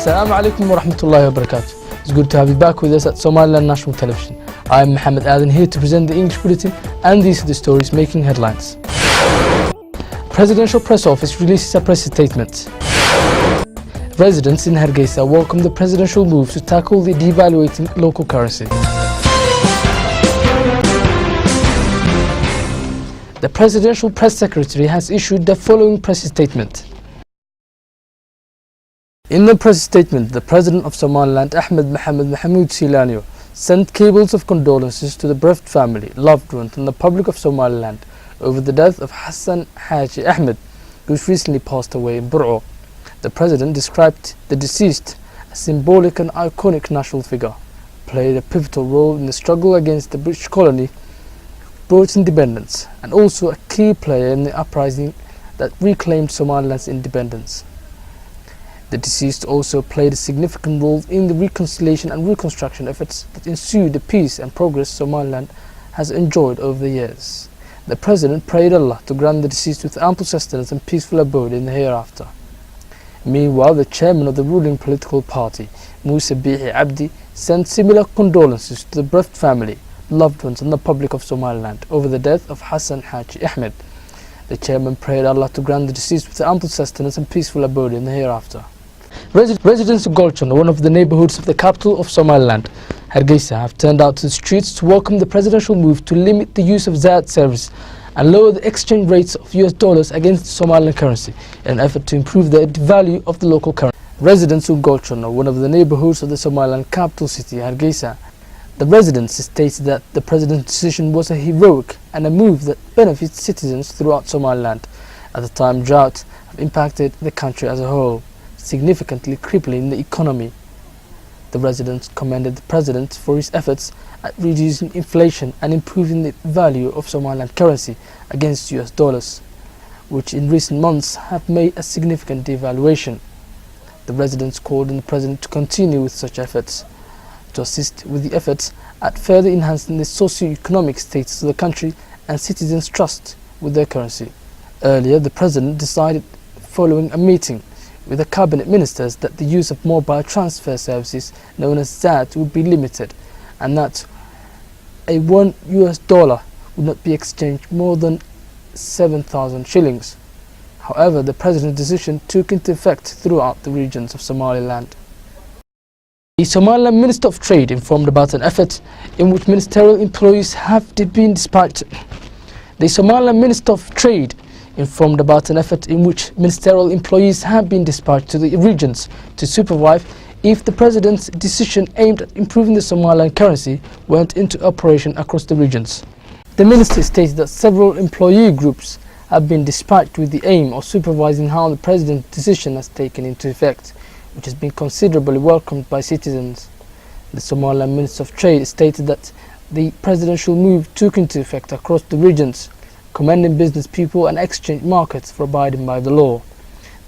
Assalamu alaikum wa rahmatullahi wa barakatuh. It's good to have you back with us at Somaliland National Television. I am Mohammed Adan here to present the English Bulletin, and these are the stories making headlines. Presidential Press Office releases a press statement. Residents in Hargeisa welcome the presidential move to tackle the devaluating local currency. The Presidential Press Secretary has issued the following press statement. In the press statement, the President of Somaliland, Ahmed Mohamed Mahmoud Silanyo, sent cables of condolences to the bereaved family, loved ones and the public of Somaliland over the death of Hassan Haji Ahmed, who recently passed away in Bur'o. The President described the deceased as a symbolic and iconic national figure, played a pivotal role in the struggle against the British colony, brought independence, and also a key player in the uprising that reclaimed Somaliland's independence. The deceased also played a significant role in the reconciliation and reconstruction efforts that ensued the peace and progress Somaliland has enjoyed over the years. The President prayed Allah to grant the deceased with ample sustenance and peaceful abode in the hereafter. Meanwhile, the chairman of the ruling political party, Musa Bihi Abdi, sent similar condolences to the bereaved family, loved ones and the public of Somaliland over the death of Hassan Haji Ahmed. The chairman prayed Allah to grant the deceased with ample sustenance and peaceful abode in the hereafter. Residents of Golchon, one of the neighborhoods of the capital of Somaliland, Hargeisa, have turned out to the streets to welcome the presidential move to limit the use of Zaad service and lower the exchange rates of US dollars against the Somalian currency in an effort to improve the value of the local currency. Residents of Golchon, one of the neighborhoods of the Somaliland capital city, Hargeisa, the residents stated that the president's decision was a heroic and a move that benefits citizens throughout Somaliland. At the time, drought have impacted the country as a whole, significantly crippling the economy. The residents commended the president for his efforts at reducing inflation and improving the value of Somaliland currency against US dollars, which in recent months have made a significant devaluation. The residents called on the president to continue with such efforts, to assist with the efforts at further enhancing the socio-economic status of the country and citizens' trust with their currency. Earlier, the president decided, following a meeting with the cabinet ministers, that the use of mobile transfer services known as Zaad would be limited, and that a $1 would not be exchanged more than 7,000 shillings. However, the president's decision took into effect throughout the regions of Somaliland. The Somaliland Minister of Trade informed about an effort in which ministerial employees have been dispatched. The Somaliland Minister of Trade informed about an effort in which ministerial employees have been dispatched to the regions to supervise if the president's decision aimed at improving the Somaliland currency went into operation across the regions. The minister stated that several employee groups have been dispatched with the aim of supervising how the president's decision has taken into effect, which has been considerably welcomed by citizens. The Somaliland Minister of Trade stated that the presidential move took into effect across the regions, commending business people and exchange markets for abiding by the law.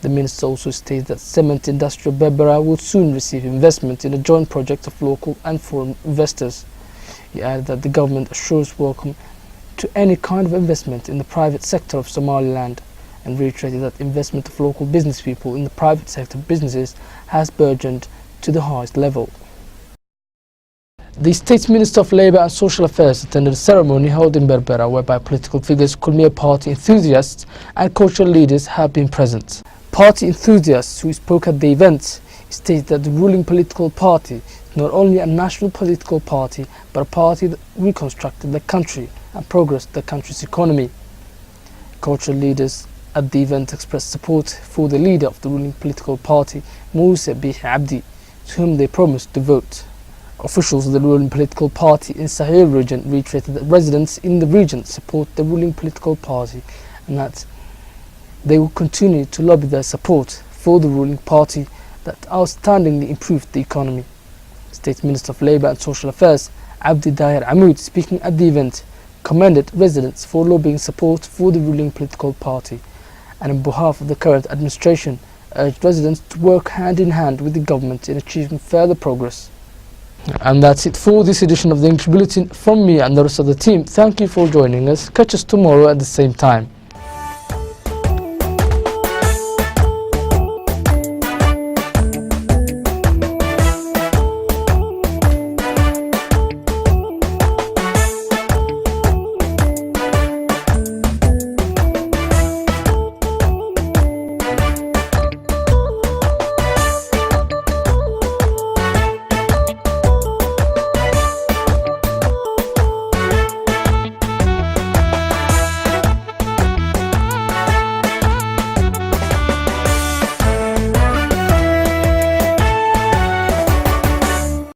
The minister also stated that cement industrial Berbera will soon receive investment in a joint project of local and foreign investors. He added that the government assures welcome to any kind of investment in the private sector of Somaliland, and reiterated that investment of local business people in the private sector businesses has burgeoned to the highest level. The State Minister of Labour and Social Affairs attended a ceremony held in Berbera whereby political figures, Kulmiya party enthusiasts and cultural leaders have been present. Party enthusiasts who spoke at the event stated that the ruling political party is not only a national political party but a party that reconstructed the country and progressed the country's economy. Cultural leaders at the event expressed support for the leader of the ruling political party, Musa Bihi Abdi, to whom they promised to vote. Officials of the ruling political party in Sahel region reiterated that residents in the region support the ruling political party and that they will continue to lobby their support for the ruling party that outstandingly improved the economy. State Minister of Labour and Social Affairs, Abdi Daher Amoud, speaking at the event, commended residents for lobbying support for the ruling political party, and on behalf of the current administration, urged residents to work hand in hand with the government in achieving further progress. And that's it for this edition of the English Bulletin. From me and the rest of the team, thank you for joining us. Catch us tomorrow at the same time.